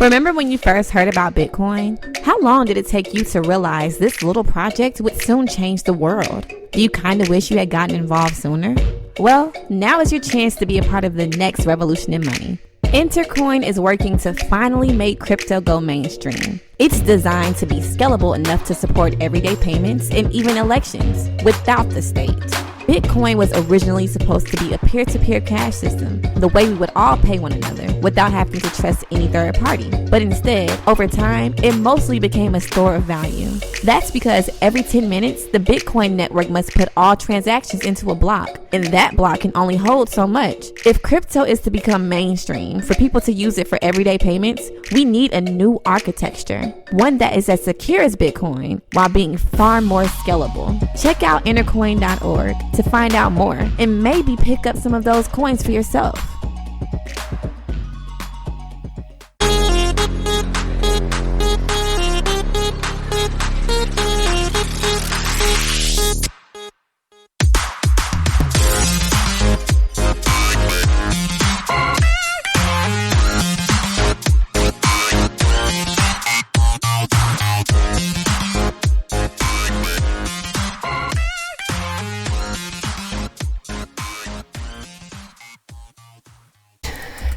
Remember when you first heard about Bitcoin? How long did it take you to realize this little project would soon change the world? Do you kind of wish you had gotten involved sooner? Well, now is your chance to be a part of the next revolution in money. Intercoin is working to finally make crypto go mainstream. It's designed to be scalable enough to support everyday payments and even elections without the state. Bitcoin was originally supposed to be a peer-to-peer cash system, the way we would all pay one another without having to trust any third party. But instead, over time, it mostly became a store of value. That's because every 10 minutes, the Bitcoin network must put all transactions into a block, and that block can only hold so much. If crypto is to become mainstream, for people to use it for everyday payments, we need a new architecture, one that is as secure as Bitcoin while being far more scalable. Check out intercoin.org to find out more and maybe pick up some of those coins for yourself.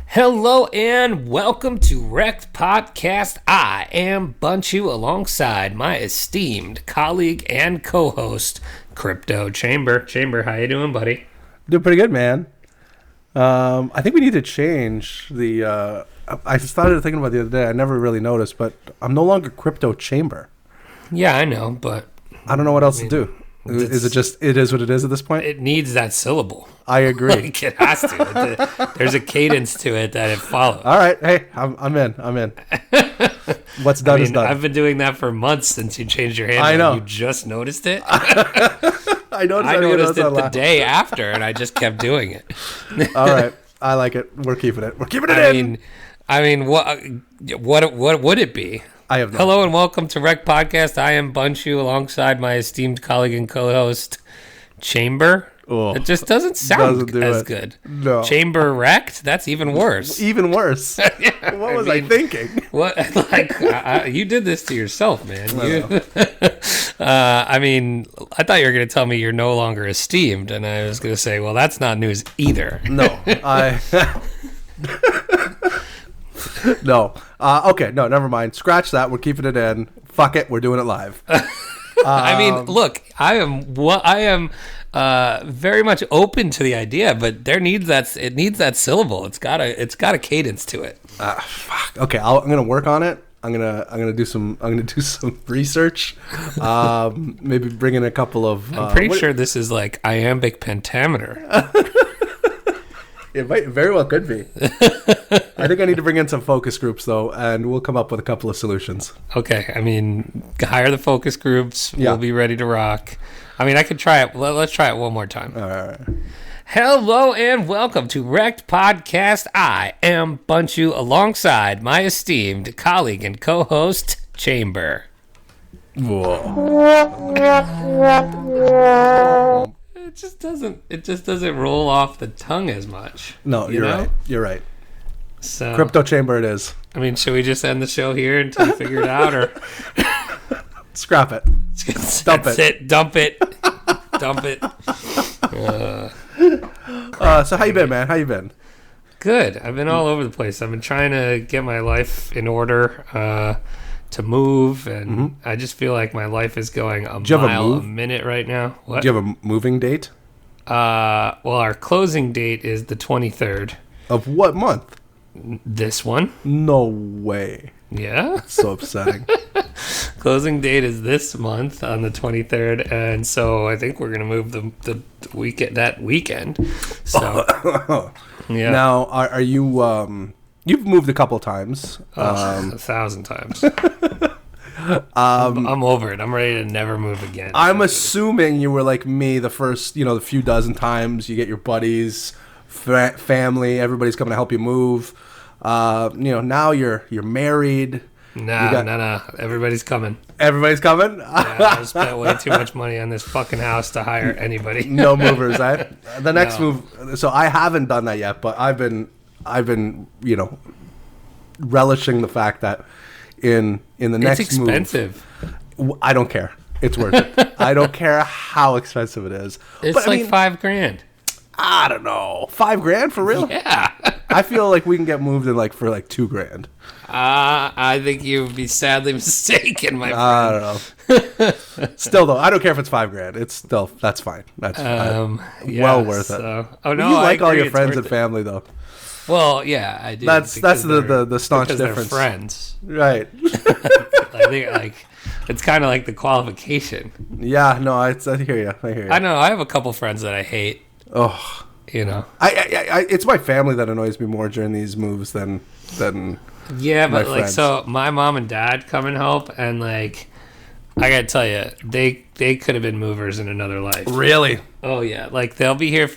Hello and welcome to REKT Podcast. I am Bunchu alongside my esteemed colleague and co-host, Crypto Chamber. Chamber, how you doing, buddy? Doing pretty good, man. I think we need to change the... I started thinking about it the other day. I never really noticed, but I'm no longer Crypto Chamber. Yeah, I know, but... I don't know what else to do. Is it just, it is what it is at this point? It needs that syllable. I agree. Like, it has to. There's a cadence to it that it follows. All right. Hey, I'm in. What's done is done. I've been doing that for months since you changed your handle. I know. You just noticed it? I noticed it the day after, and I just kept doing it. All right. I like it. We're keeping it. We're keeping it in. I mean, what would it be? I have no Hello and welcome to REKT Podcast. I am Bunchu alongside my esteemed colleague and co-host, Chamber. Oh, it just doesn't sound as good. No. Chamber REKT? That's even worse. Even worse. Yeah, what was I thinking? What? You did this to yourself, man. I thought you were going to tell me you're no longer esteemed, and I was going to say, well, that's not news either. No, No. Okay. No, never mind. Scratch that. We're keeping it in. Fuck it. We're doing it live. I mean, look, I am very much open to the idea, but it needs that syllable. It's got a cadence to it. Fuck. Okay. I'm gonna work on it. I'm gonna do some research. Maybe bring in a couple of. I'm pretty sure this is like iambic pentameter. It very well could be. I think I need to bring in some focus groups, though, and we'll come up with a couple of solutions. Okay. I mean, hire the focus groups. Yeah. We'll be ready to rock. I mean, I could try it. Let's try it one more time. All right. Hello and welcome to REKT Podcast. I am Bunchu alongside my esteemed colleague and co-host, Chamber. Whoa. It just doesn't roll off the tongue as much. No, you're right. You're right. So, Crypto Chamber it is. I mean, should we just end the show here until you figure it out, or scrap it? Dump it. Dump it. So how you been, man? How you been? Good. I've been all over the place. I've been trying to get my life in order to move, and I just feel like my life is going a mile a minute right now. What? Do you have a moving date? Well, our closing date is the 23rd. Of what month? This one. No way. Yeah? That's so upsetting. Closing date is this month on the 23rd, and so I think we're going to move the weekend. So, yeah. Now, are you... You've moved a couple times. 1,000 times. I'm over it. I'm ready to never move again. I'm assuming you were like me the first, the few dozen times. You get your buddies, family, everybody's coming to help you move. Now you're married. Nah. Everybody's coming. Everybody's coming? Yeah, I spent way too much money on this fucking house to hire anybody. No movers, right? The next move. So I haven't done that yet, but I've been, relishing the fact that in the next It's expensive. move, I don't care. It's worth it. I don't care how expensive it is. It's but, like $5,000. I don't know. $5,000 for real? Yeah. I feel like we can get moved in like for like $2,000. I think you would be sadly mistaken, my friend. I don't know. Still though, I don't care if it's $5,000. It's still that's fine. That's well worth it. Oh no, you like all your it's friends worth and it. family though. Well, yeah, I do. That's the staunch because difference. They're friends. Right. I think like it's kind of like the qualification. Yeah. No, I hear you. I hear you. I know. I have a couple friends that I hate. Oh. You know. I it's my family that annoys me more during these moves than yeah, but my like friends. so my mom and dad come and help, and like I gotta tell you, they could have been movers in another life. Really? Oh yeah, like they'll be here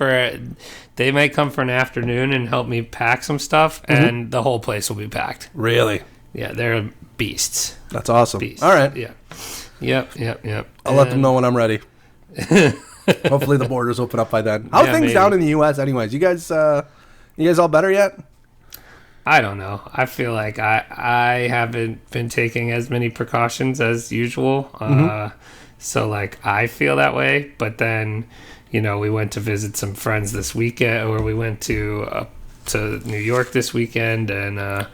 they might come for an afternoon and help me pack some stuff, and the whole place will be packed. Really? Yeah, they're beasts. That's awesome. Beasts. All right. Yeah. Yep. I'll let them know when I'm ready. Hopefully the borders open up by then. How are things maybe. down in the U.S. anyways? You guys all better yet? I don't know. I feel like I haven't been taking as many precautions as usual. So like I feel that way, but then we went to visit some friends this weekend, or we went to New York this weekend, and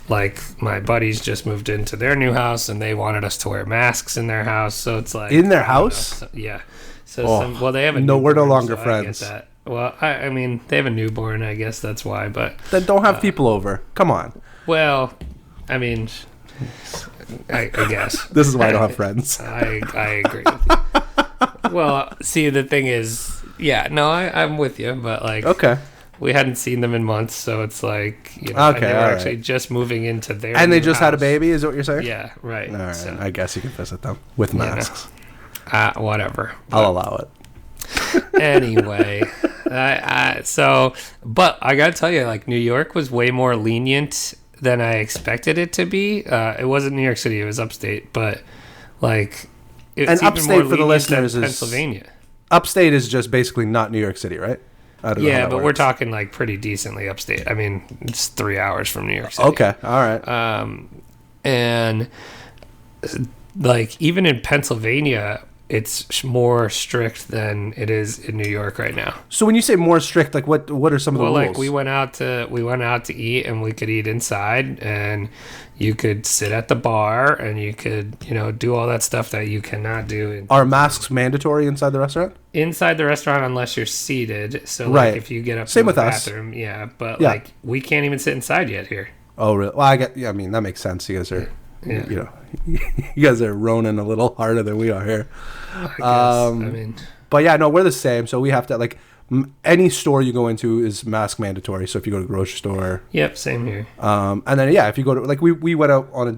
like my buddies just moved into their new house, and they wanted us to wear masks in their house. So it's like in their house? Yeah. So they have a no, newborn, we're no longer so friends. I get that. Well, I mean, they have a newborn. I guess that's why. But Then don't have people over. Come on. well, I mean, I guess This is why I don't have friends. I agree with you. Well, see, the thing is, yeah, no, I'm with you, but like, Okay. we hadn't seen them in months, so it's like, Okay, and they were all actually right. just moving into their And they new just had a house. baby, is what you're saying? Yeah, right. All right. So, I guess you can visit them with masks. whatever. I'll allow it. Anyway, but I gotta tell you, like, New York was way more lenient than I expected it to be. It wasn't New York City; it was upstate. But like, it's And even upstate more for the lenient listeners than is Pennsylvania. Upstate is just basically not New York City, right? I don't know how Yeah, that but we're works. talking like pretty decently upstate. I mean, it's 3 hours from New York City. Okay. All right. And like even in Pennsylvania, it's more strict than it is in New York right now. So when you say more strict, like what are some of the Well, rules? like we went out to eat, and we could eat inside, and you could sit at the bar, and you could do all that stuff that you cannot do Are masks mandatory inside the restaurant? inside the restaurant unless you're seated. So like Right. if you get up Same to with the us. bathroom, yeah. But Yeah. like we can't even sit inside yet here. Oh, really? Well, I mean, that makes sense. You guys are, Yeah. you guys are roning a little harder than we are here. I guess. I mean, But yeah, no, we're the same. So we have to, like, any store you go into is mask mandatory. So if you go to the grocery store, yep, same here. and then, yeah, if you go to, like, we went out on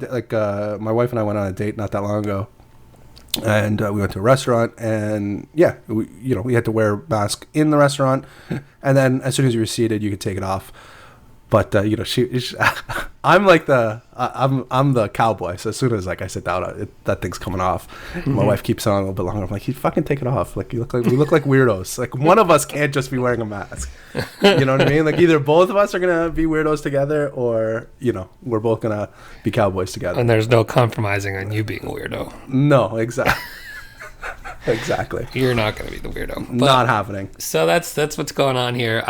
my wife and I went on a date not that long ago. And we went to a restaurant, and yeah, we had to wear a mask in the restaurant. And then as soon as you were seated, you could take it off. But she I'm like I'm the cowboy. So as soon as like I sit down, that thing's coming off. My wife keeps on a little bit longer. I'm like, you fucking take it off. Like we look like weirdos. Like one of us can't just be wearing a mask. You know what I mean? Like either both of us are gonna be weirdos together, or we're both gonna be cowboys together. And there's no compromising on you being a weirdo. No, exactly. Exactly. You're not going to be the weirdo. But, Not happening. so that's what's going on here.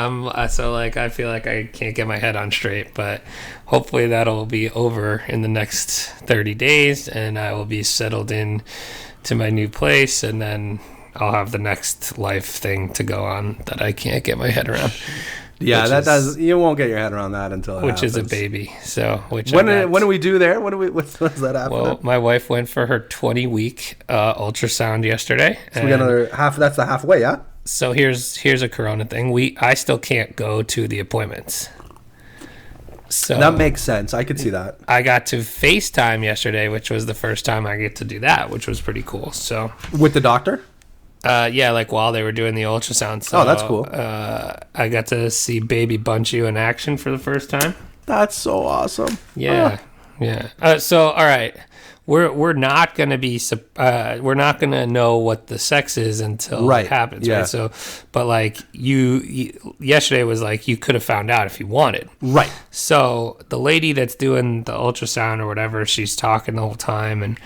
So like I feel like I can't get my head on straight, but hopefully that'll be over in the next 30 days, and I will be settled in to my new place, and then I'll have the next life thing to go on that I can't get my head around. Yeah, you won't get your head around that until Which is a happens. baby. So when When do we do there? What's that happen? Well, my wife went for her 20-week ultrasound yesterday. So we got another half. That's the halfway, yeah. So here's a Corona thing. I still can't go to the appointments. So That makes sense. I could see that. I got to FaceTime yesterday, which was the first time I get to do that, which was pretty cool. So With the doctor? yeah, like while they were doing the ultrasound. So, Oh, that's cool. I got to see baby Bunchu in action for the first time. That's so awesome. Yeah. So all right, we're not gonna be we're not gonna know what the sex is until it happens, right? So, but like you yesterday was like you could have found out if you wanted, right? So the lady that's doing the ultrasound or whatever, she's talking the whole time, and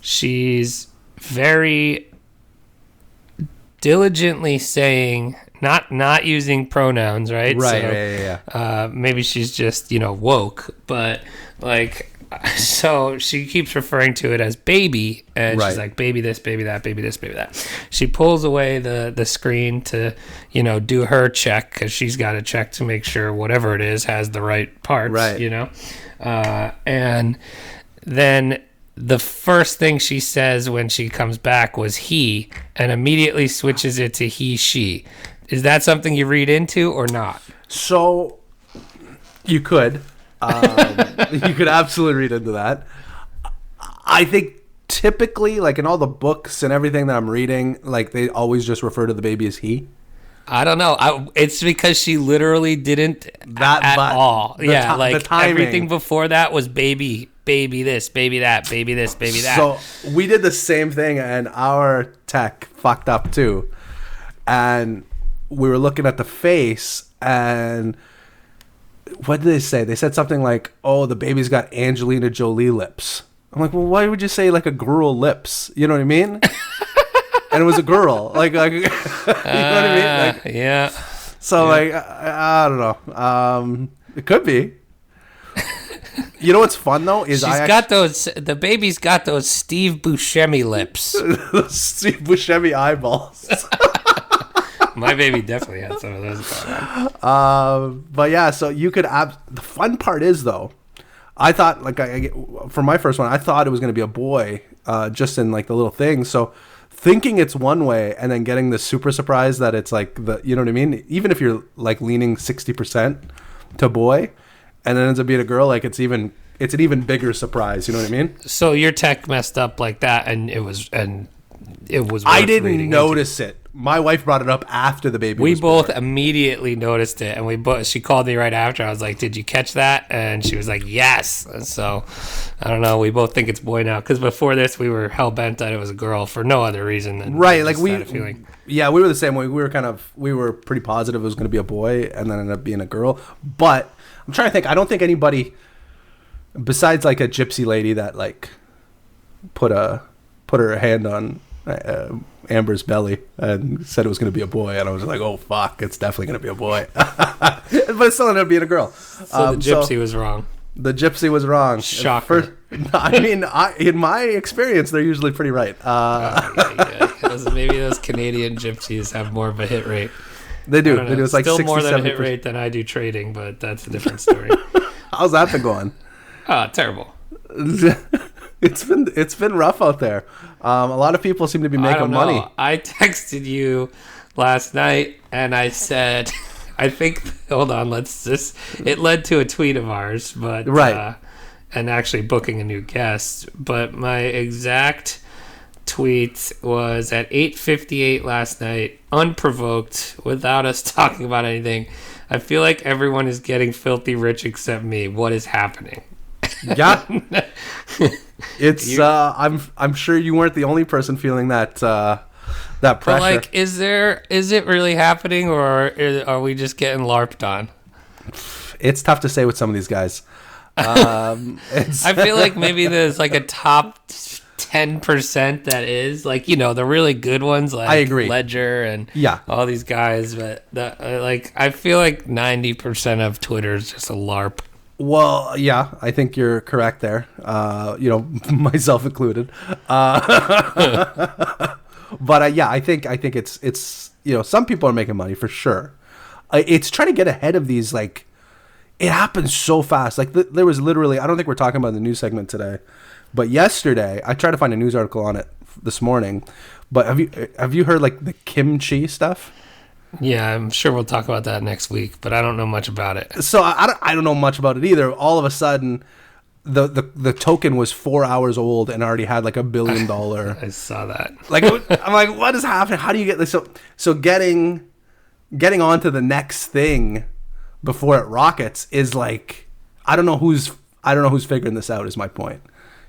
she's very diligently saying, not using pronouns, right? Right. So, maybe she's just woke, but like. So she keeps referring to it as baby, and she's like, baby this, baby that, baby this, baby that. She pulls away the screen to, do her check, because she's got to check to make sure whatever it is has the right parts, and then the first thing she says when she comes back was he, and immediately switches it to he, she. Is that something you read into or not? So you could. You could absolutely read into that. I think typically, like in all the books and everything that I'm reading, like they always just refer to the baby as he. I don't know. It's because she literally didn't at all. The timing. Everything before that was baby this, baby that, baby this, baby that. So we did the same thing, and our tech fucked up too. And we were looking at the face, and what did they say? They said something like, "Oh, the baby's got Angelina Jolie lips." I'm like, well, why would you say like a girl lips? You know what I mean? And it was a girl, like you know what I mean? Like, yeah. So I don't know. It could be. You know what's fun though is the baby's got those Steve Buscemi lips. Steve Buscemi eyeballs. My baby definitely had some of those going on. But yeah, so you could. The fun part is though, I thought for my first one, I thought it was going to be a boy, just in like the little thing. So thinking it's one way, and then getting the super surprise that it's like you know what I mean. Even if you're like leaning 60% to boy, and then ends up being a girl, like it's an even bigger surprise. You know what I mean? So your tech messed up like that, and it was. I didn't notice it. My wife brought it up after the baby was born. We both immediately noticed it, and she called me right after. I was like, "Did you catch that?" And she was like, "Yes." And so, I don't know. We both think it's boy now, because before this, we were hell bent that it was a girl for no other reason than like we had a feeling. Yeah, we were the same way. We were pretty positive it was going to be a boy, and then ended up being a girl. But I'm trying to think. I don't think anybody besides like a gypsy lady that like put her hand on Amber's belly and said it was going to be a boy, and I was like, oh fuck, it's definitely going to be a boy. But it still ended up being a girl. So the gypsy was wrong. The gypsy was wrong. Shocker. I mean, in my experience, they're usually pretty right. Maybe those Canadian gypsies have more of a hit rate. They do. They do. It's like still 60, more than 70%. a hit rate than I do trading, but that's a different story. How's that been going? Terrible. It's been rough out there. A lot of people seem to be making money. I texted you last night and I said, I think, hold on, it led to a tweet of ours, but right. And actually booking a new guest. But my exact tweet was at 8:58 last night, unprovoked, without us talking about anything. I feel like everyone is getting filthy rich except me. What is happening? Yeah. It's I'm sure you weren't the only person feeling that pressure. But like, is it really happening, or are we just getting LARPed on? It's tough to say with some of these guys. I feel like maybe there's like a top 10% that is like, the really good ones, like I agree. Ledger and all these guys, but I feel like 90% of Twitter is just a LARP. Well, yeah, I think you're correct there. Myself included. But I think it's some people are making money for sure. It's trying to get ahead of these. Like, it happens so fast. Like there was literally, I don't think we're talking about the news segment today, but yesterday I tried to find a news article on it this morning. But have you heard like the KIMCHI stuff? Yeah, I'm sure we'll talk about that next week, but I don't know much about it. So I don't know much about it either. All of a sudden, the token was 4 hours old and already had like $1 billion. I saw that. Like, I'm like, what is happening? How do you get this? So getting on to the next thing before it rockets is like, I don't know who's I don't know who's figuring this out is my point.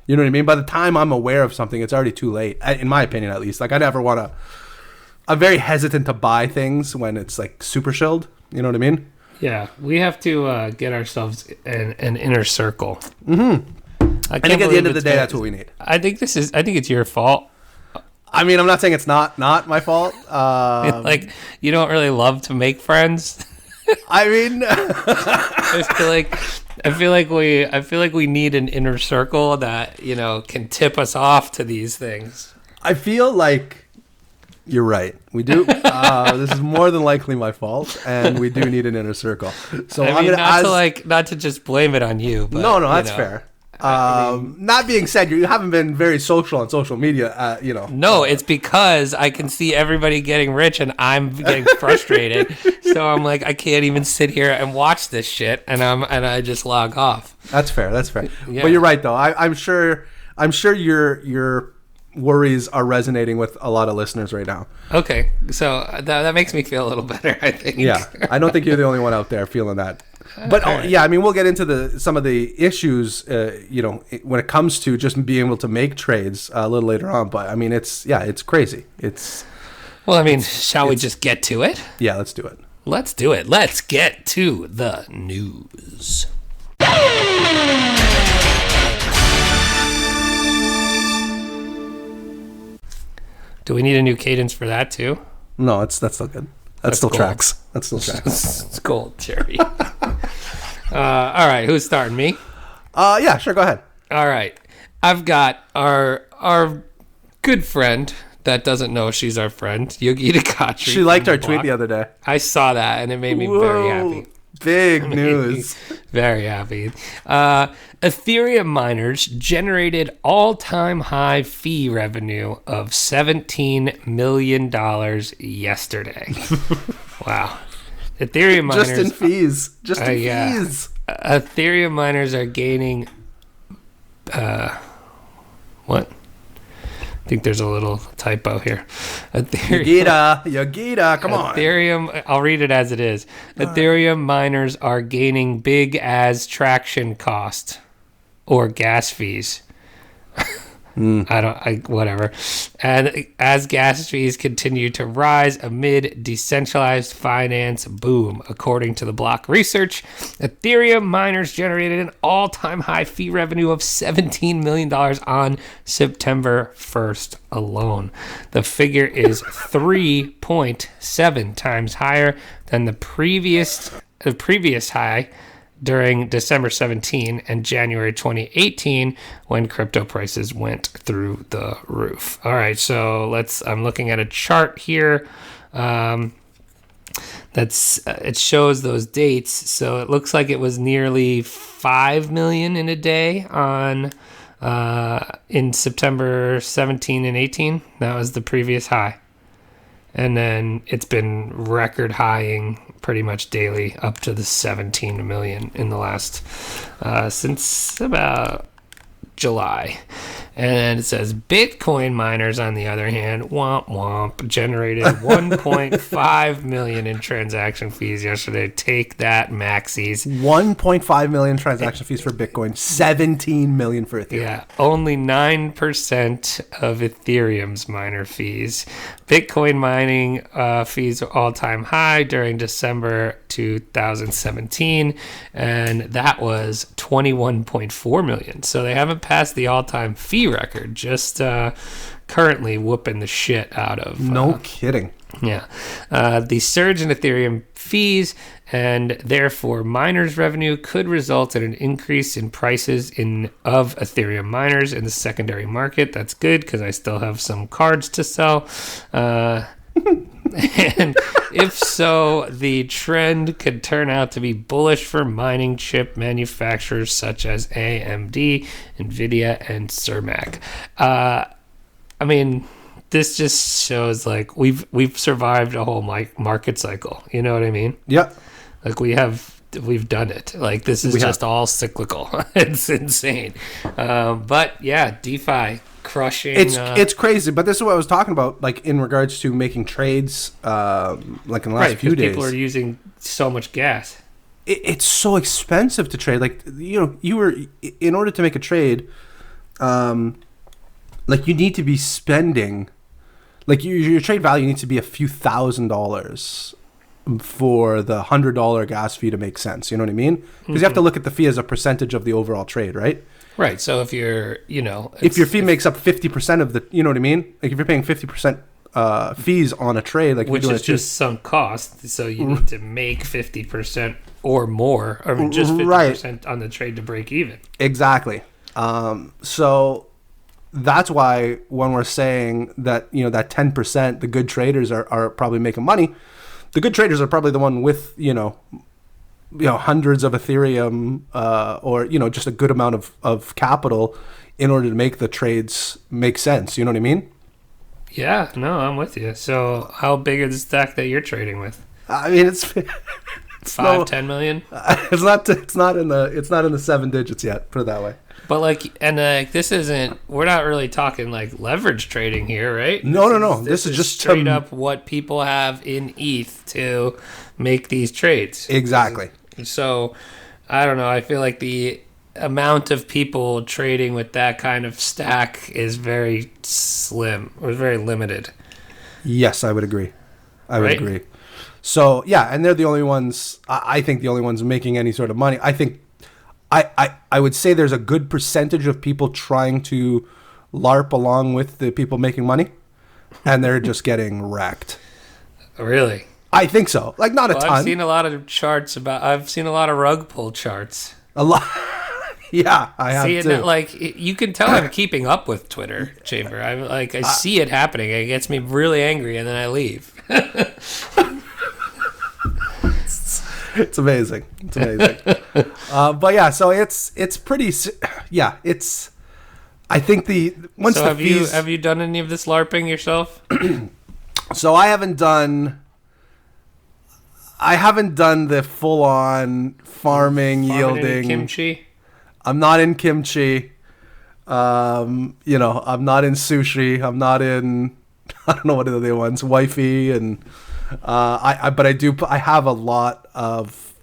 You know what I mean? By the time I'm aware of something, it's already too late, in my opinion at least. Like, I never want to... I'm very hesitant to buy things when it's, like, super shilled. You know what I mean? Yeah, we have to get ourselves an inner circle. Mm-hmm. I think at the end of the day, that's what we need. I think it's your fault. I mean, I'm not saying it's not my fault. Like, you don't really love to make friends. I mean, I feel like we need an inner circle that, you know, can tip us off to these things. I feel like you're right. We do. This is more than likely my fault, and we do need an inner circle. So I mean, not to just blame it on you. But, no, that's fair. Not being said, you haven't been very social on social media, you know. No, it's because I can see everybody getting rich and I'm getting frustrated. So I'm like, I can't even sit here and watch this shit, and I just log off. That's fair. Yeah. But you're right, though. I'm sure your worries are resonating with a lot of listeners right now. Okay, so that makes me feel a little better, I think. Yeah, I don't think you're the only one out there feeling that. But right. Yeah, I mean, we'll get into some of the issues, you know, when it comes to just being able to make trades a little later on. But I mean, it's crazy. Well, I mean, shall we just get to it? Yeah, let's do it. Let's do it. Let's get to the news. Do we need a new cadence for that too? No, that's still good. That's still gold. Tracks. That's still tracks. It's gold, Jerry. All right, who's starting? Me? Yeah, sure. Go ahead. All right, I've got our good friend that doesn't know she's our friend, Yogita Khatri. She liked our tweet the other day. I saw that, and it made me very happy. Big news. Very happy. Ethereum miners generated all-time high fee revenue of $17 million yesterday. Wow. Ethereum miners... Just in fees. Fees. Ethereum miners are gaining... what? I think there's a little typo here. Yogita, come on. Ethereum, I'll read it as it is. Ethereum miners are gaining big as traction cost or gas fees. Whatever. And as gas fees continue to rise amid decentralized finance boom, according to the block research, Ethereum miners generated an all-time high fee revenue of $17 million on September 1st alone. The figure is 3.7 times higher than the previous high during December 17 and January 2018 when crypto prices went through the roof. All right, so I'm looking at a chart here. It shows those dates. So it looks like it was nearly 5 million in a day in September 17 and 18. That was the previous high. And then it's been record highing pretty much daily up to the 17 million in the last, since about July. And it says Bitcoin miners, on the other hand, womp womp, generated 1.5 million in transaction fees yesterday. Take that, maxis. 1.5 million transaction fees for Bitcoin, 17 million for Ethereum. Yeah, only 9% of Ethereum's miner fees. Bitcoin mining fees are all-time high during December 2017, and that was 21.4 million. So they haven't passed the all-time fee record, just currently whooping the shit out of... no kidding. Yeah. The surge in Ethereum fees and therefore miners' revenue could result in an increase in prices of Ethereum miners in the secondary market. That's good because I still have some cards to sell. And if so, the trend could turn out to be bullish for mining chip manufacturers such as AMD, Nvidia, and Cermak. I mean, this just shows like we've survived a whole market cycle. You know what I mean? Yep. Like we've done it. Like this is just all cyclical. It's insane. But yeah, DeFi crushing. It's crazy. But this is what I was talking about, like in regards to making trades, like in the last few days. People are using so much gas. it's so expensive to trade. Like, in order to make a trade, like, you need to be spending, like, your trade value needs to be a few $1,000s for the $100 gas fee to make sense. You know what I mean? Because you have to look at the fee as a percentage of the overall trade, right? Right. So if you're, if your fee makes up 50% of the, you know what I mean? Like, if you're paying 50% fees on a trade, like, which is just sunk cost, so you need to make 50% or more, or just 50% on the trade to break even. Exactly. So that's why when we're saying that, that 10%, the good traders are probably making money. The good traders are probably the one with, hundreds of Ethereum, or, just a good amount of capital in order to make the trades make sense. You know what I mean? Yeah, no, I'm with you. So how big is the stack that you're trading with? I mean, it's 10 million? It's not in the 7 digits yet, put it that way. But this isn't, we're not really talking like leverage trading here, right? No. This is just straight up what people have in ETH to make these trades. Exactly. So, I don't know. I feel like the amount of people trading with that kind of stack is very slim or very limited. Yes, I would agree. I would agree. So, yeah, and they're the only ones, I think the only ones making any sort of money. I think I would say there's a good percentage of people trying to LARP along with the people making money, and they're just getting wrecked. Really? I think so. Like, not a ton. I've seen a lot of charts I've seen a lot of rug pull charts. A lot. Yeah, I have see, too. You can tell I'm keeping up with Twitter, Chamber. I see it happening. It gets me really angry, and then I leave. It's amazing. But yeah, so it's pretty. Yeah, it's. I think once the fees. Have you done any of this LARPing yourself? So I haven't done the full on farming yielding. KIMCHI. I'm not in KIMCHI. I'm not in sushi. I'm not in. I don't know what are the other ones. Wifey and. I have a lot of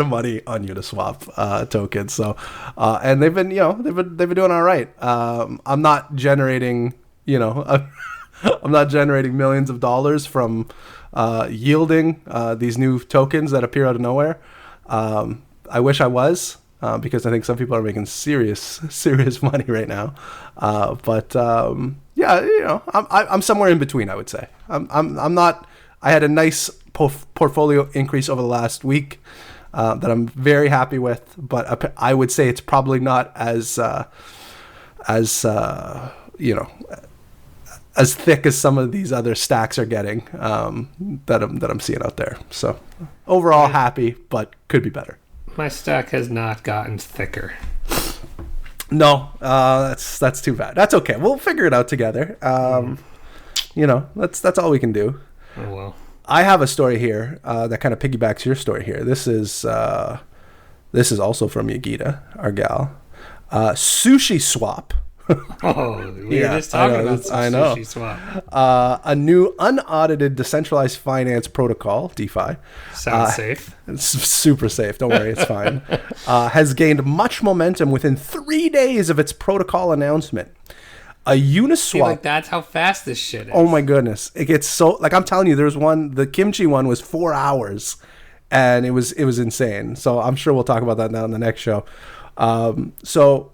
money on Uniswap tokens. So, and they've been doing all right. I'm not generating, I'm not generating millions of dollars from yielding these new tokens that appear out of nowhere. I wish I was, because I think some people are making serious money right now. Yeah, I'm somewhere in between, I would say. I'm not. I had a nice portfolio increase over the last week that I'm very happy with, but I would say it's probably not as thick as some of these other stacks are getting that I'm seeing out there. So overall, happy, but could be better. My stack has not gotten thicker. No, that's too bad. That's okay. We'll figure it out together. That's all we can do. Oh well. I have a story here that kind of piggybacks your story here. This is also from Yagita, our gal. SushiSwap. Oh, we were just talking about SushiSwap. A new unaudited decentralized finance protocol, DeFi. Sounds safe. It's super safe. Don't worry, it's fine. Has gained much momentum within 3 days of its protocol announcement. A Uniswap. Like, that's how fast this shit is. Oh my goodness. It gets so, like, I'm telling you, there's one, the KIMCHI one was 4 hours, and it was insane. So I'm sure we'll talk about that now in the next show. So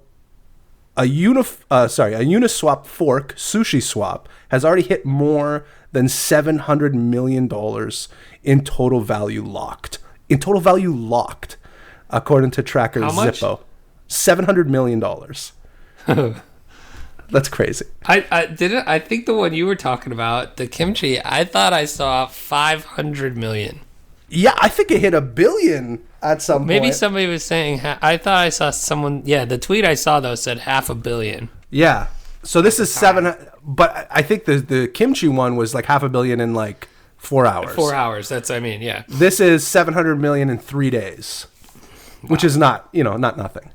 a Uniswap fork, SushiSwap, has already hit more than $700 million in total value locked. According to tracker Zippo. $700 million. That's crazy. I think the one you were talking about, the KIMCHI, I thought I saw 500 million. Yeah, I think it hit $1 billion at some point. Maybe somebody was saying, I thought I saw someone, the tweet I saw though said $500 million. Yeah. So this is 700, but I think the KIMCHI one was like $500 million in like 4 hours. 4 hours, yeah. This is 700 million in 3 days, which is not nothing.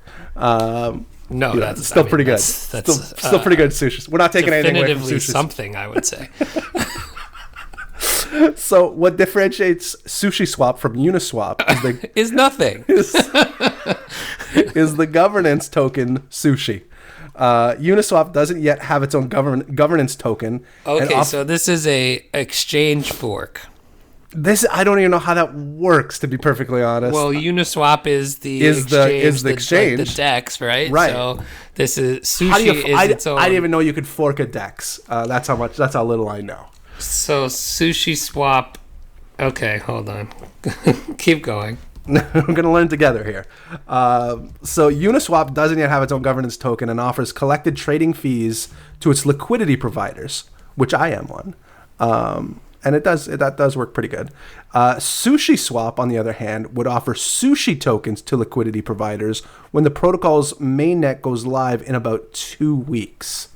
No, that's still pretty good. That's still pretty good sushi. We're not taking anything away from sushi. Something, I would say. So what differentiates SushiSwap from Uniswap is nothing. is the governance token Sushi. Uniswap doesn't yet have its own governance token. Okay, so this is a exchange fork. I don't even know how that works, to be perfectly honest. Well, Uniswap is the exchange, like the DEX, right? Right. So this is Sushi is its own. I didn't even know you could fork a DEX. That's how little I know. So SushiSwap. Okay, hold on. Keep going. We're going to learn together here. So Uniswap doesn't yet have its own governance token and offers collected trading fees to its liquidity providers, which I am one. And that does work pretty good. SushiSwap, on the other hand, would offer sushi tokens to liquidity providers when the protocol's mainnet goes live in about 2 weeks.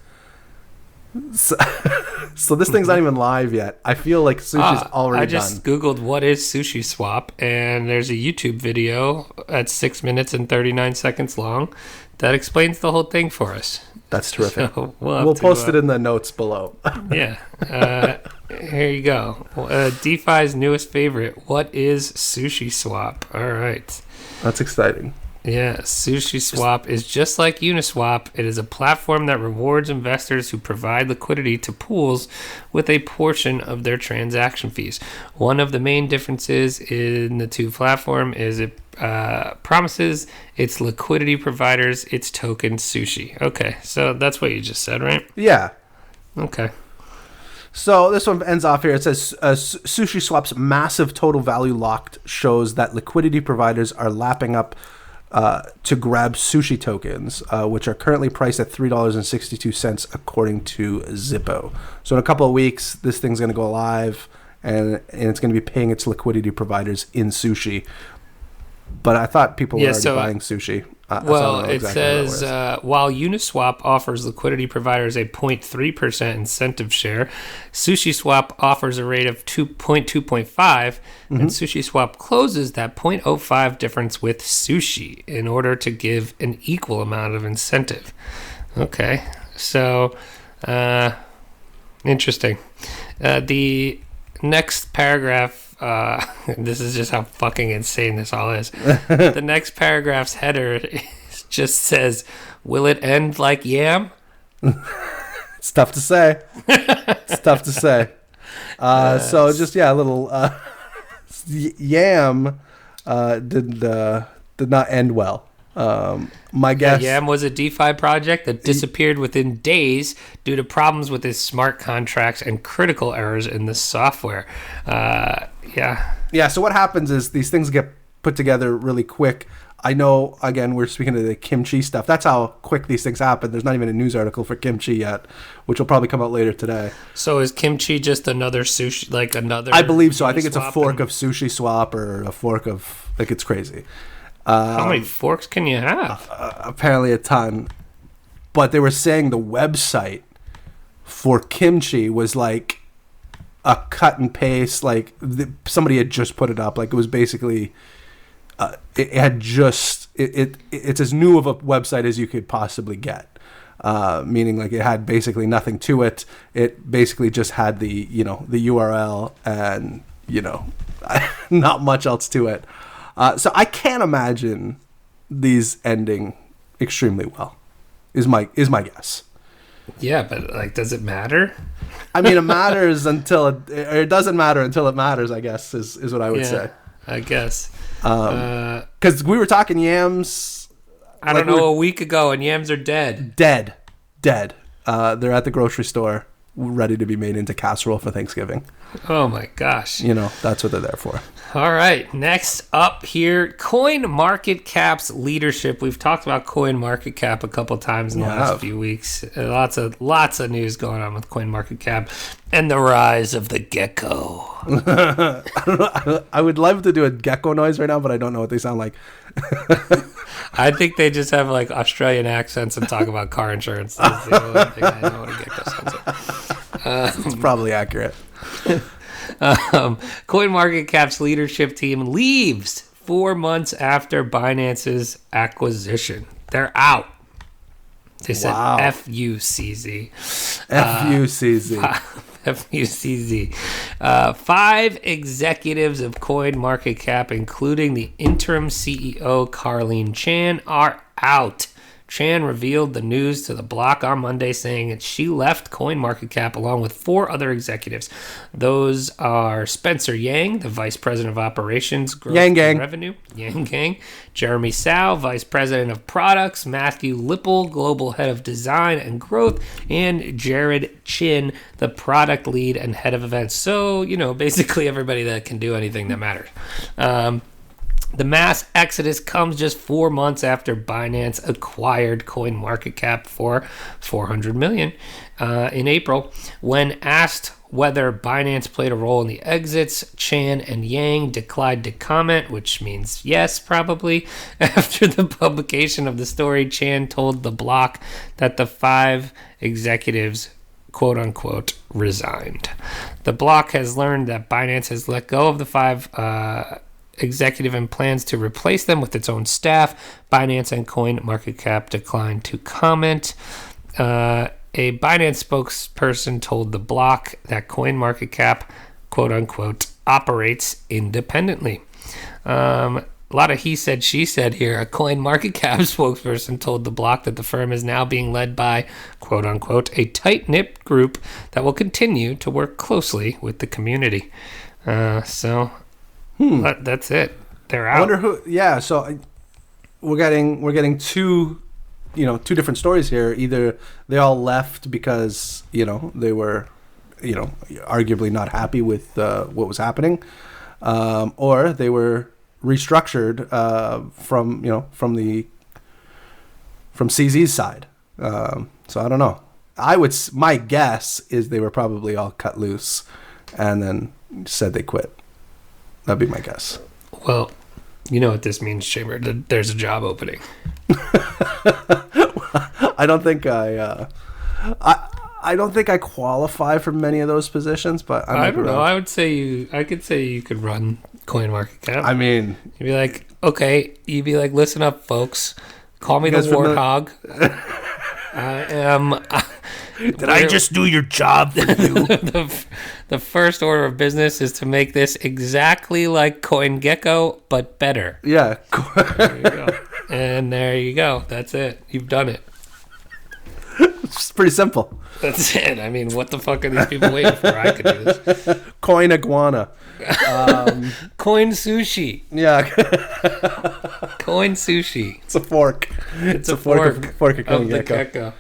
So this thing's not even live yet. I feel like Sushi's already done. I just Googled what is SushiSwap, and there's a YouTube video at 6 minutes and 39 seconds long that explains the whole thing for us. That's terrific. So we'll post it in the notes below. Yeah. Here you go. DeFi's newest favorite. What is SushiSwap? All right. That's exciting. Yeah, SushiSwap is just like Uniswap. It is a platform that rewards investors who provide liquidity to pools with a portion of their transaction fees. One of the main differences in the two platforms is it promises its liquidity providers its token Sushi. Okay, so that's what you just said, right? Yeah. Okay. So this one ends off here. It says SushiSwap's massive total value locked shows that liquidity providers are lapping up to grab Sushi tokens, which are currently priced at $3.62 according to Zippo. So in a couple of weeks, this thing's going to go live, and it's going to be paying its liquidity providers in Sushi. But I thought people were already buying Sushi. It says, while Uniswap offers liquidity providers a 0.3% incentive share, SushiSwap offers a rate of 0.25, and SushiSwap closes that 0.05 difference with Sushi in order to give an equal amount of incentive. Okay, so interesting. The next paragraph, this is just how fucking insane this all is. The next paragraph's header just says, "Will it end like Yam?" It's tough to say. So just a little Yam did not end well. My guess. Yam was a DeFi project that disappeared within days due to problems with its smart contracts and critical errors in the software. Yeah, so what happens is these things get put together really quick. I know, again, we're speaking of the KIMCHI stuff. That's how quick these things happen. There's not even a news article for KIMCHI yet, which will probably come out later today. So is KIMCHI just another sushi, like another? I believe so. I think it's a fork of SushiSwap or a fork of, like, it's crazy. How many forks can you have? Apparently a ton. But they were saying the website for KIMCHI was like a cut and paste. Like somebody had just put it up. Like it was basically, it's as new of a website as you could possibly get. Meaning like it had basically nothing to it. It basically just had the URL and, not much else to it. So I can't imagine these ending extremely well. Is my guess. Yeah, but like, does it matter? I mean, it matters until it doesn't matter until it matters. I guess is what I would say. I guess because we were talking yams. I don't know, a week ago, and yams are dead. Dead. They're at the grocery store, ready to be made into casserole for Thanksgiving. Oh my gosh! That's what they're there for. All right, next up here, CoinMarketCap's leadership. We've talked about CoinMarketCap a couple times in the last few weeks. Lots of news going on with CoinMarketCap and the rise of the gecko. I don't know. I would love to do a gecko noise right now, but I don't know what they sound like. I think they just have like Australian accents and talk about car insurance. That's the only thing I know what a gecko sounds like. It's probably accurate. CoinMarketCap's leadership team leaves 4 months after Binance's acquisition. They're out. They said F-U-C-Z. F-U-C-Z. FUCZ. 5 executives of CoinMarketCap, including the interim CEO Carlene Chan, are out. Chan revealed the news to the block on Monday, saying that she left CoinMarketCap along with 4 other executives. Those are Spencer Yang, the Vice President of Operations, Growth Yang and Gang. Revenue, Yang Gang, Jeremy Sao, Vice President of Products, Matthew Lipple, Global Head of Design and Growth, and Jared Chin, the Product Lead and Head of Events. So, basically everybody that can do anything that matters. The mass exodus comes just 4 months after Binance acquired CoinMarketCap for $400 million in April. When asked whether Binance played a role in the exits, Chan and Yang declined to comment, which means yes, probably. After the publication of the story, Chan told the block that the 5 executives quote-unquote resigned. The block has learned that Binance has let go of the 5 executive and plans to replace them with its own staff. Binance and CoinMarketCap declined to comment. A Binance spokesperson told the block that CoinMarketCap, quote-unquote, operates independently. A lot of he said, she said here. A CoinMarketCap spokesperson told the block that the firm is now being led by, quote-unquote, a tight-knit group that will continue to work closely with the community. But that's it. They're out. I wonder who. Yeah, so we're getting two different stories here. Either they all left because they were arguably not happy with what was happening, or they were restructured from CZ's side. So I don't know. My guess is they were probably all cut loose, and then said they quit. That'd be my guess. Well, you know what this means, Chamber. There's a job opening. I don't think I qualify for many of those positions, but I don't know. I could say you could run CoinMarketCap. I mean, you'd be like, okay. You'd be like, listen up, folks. Call me the Warthog. I am. Did I just do your job for you? The first order of business is to make this exactly like CoinGecko, but better. Yeah. There you go. And there you go. That's it. You've done it. It's pretty simple. That's it. I mean, what the fuck are these people waiting for? I could do this. Coin iguana. Coin sushi. Yeah. Coin sushi. It's a fork. It's a fork of the gecko.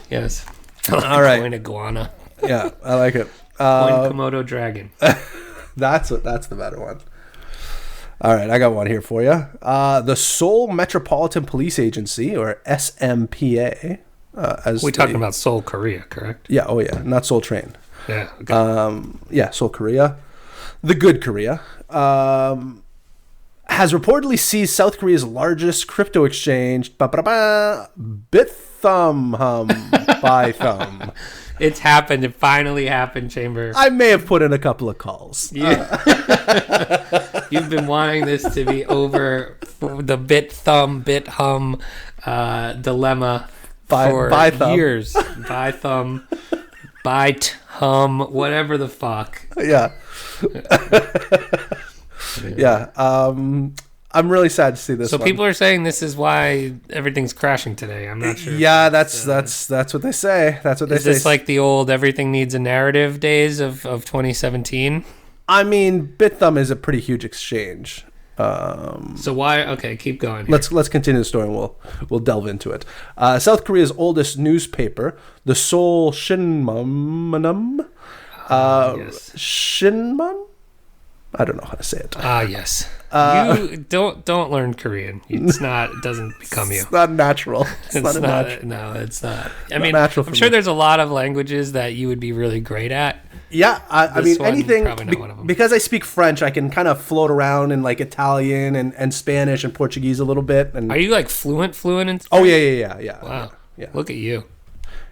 Yes. All right. Coin iguana. Yeah, I like it. Coin Komodo dragon. That's the better one. All right, I got one here for you. The Seoul Metropolitan Police Agency, or SMPA. We're talking about Seoul, Korea, correct? Yeah, oh yeah, not Seoul Train. Yeah, okay. Yeah, Seoul, Korea. The good Korea. Has reportedly seized South Korea's largest crypto exchange, By Thumb. It's happened. It finally happened, Chamber. I may have put in a couple of calls. Yeah. You've been wanting this to be over for the BitThumb, BitHum dilemma for years. ByThumb, ByteHum, whatever the fuck. Yeah. Yeah. I'm really sad to see this. So one. people are saying this is why everything's crashing today. I'm not sure. Yeah, that's what they say. That's what they say. Is this like the old everything needs a narrative days of 2017? I mean, BitThumb is a pretty huge exchange. So why? Okay, keep going. Let's continue the story and we'll delve into it. South Korea's oldest newspaper, the Seoul Shinmun. Yes. Shinmun? I don't know how to say it. Yes. You don't learn Korean. It doesn't become you. It's not natural. No, it's not. I mean, natural I'm sure there's a lot of languages that you would be really great at. Yeah, I mean, anything, probably not one of them. because I speak French, I can kind of float around in like Italian and Spanish and Portuguese a little bit. And are you like fluent in French? Oh yeah. Wow. Yeah. Look at you.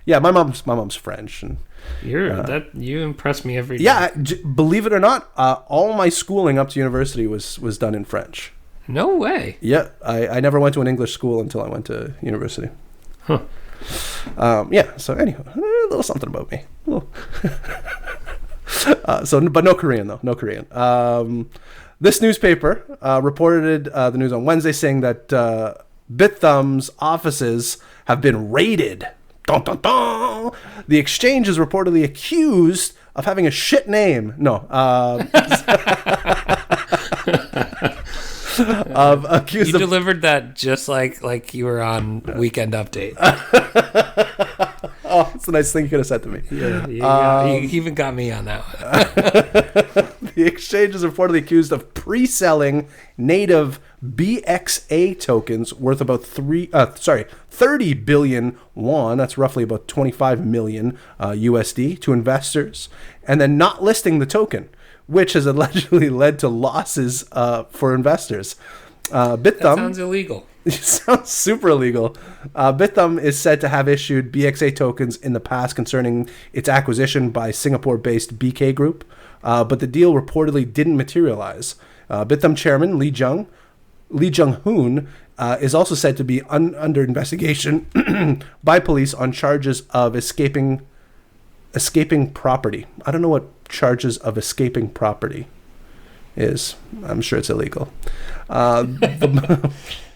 Yeah, my mom's French, and you impress me every day. yeah, believe it or not, all my schooling up to university was done in French. No way. Yeah, I never went to an English school until I went to university. Huh. Yeah. So anyhow, a little something about me. But no Korean though. No Korean. This newspaper reported the news on Wednesday, saying that BitThumb's offices have been raided. Dun, dun, dun. The exchange is reportedly accused of having a shit name. No. You delivered that just like you were on Weekend Update. Oh, it's a nice thing you could have said to me. Yeah, you even got me on that one. The exchange is reportedly accused of pre-selling native BXA tokens worth about 30 billion won. That's roughly about 25 million USD to investors, and then not listing the token, which has allegedly led to losses for investors. BitThumb, that sounds illegal. It sounds super illegal. BitThumb is said to have issued BXA tokens in the past concerning its acquisition by Singapore-based BK Group, but the deal reportedly didn't materialize. BitThumb chairman Lee Jung-hoon is also said to be under investigation by police on charges of escaping property. I don't know what charges of escaping property is. I'm sure it's illegal.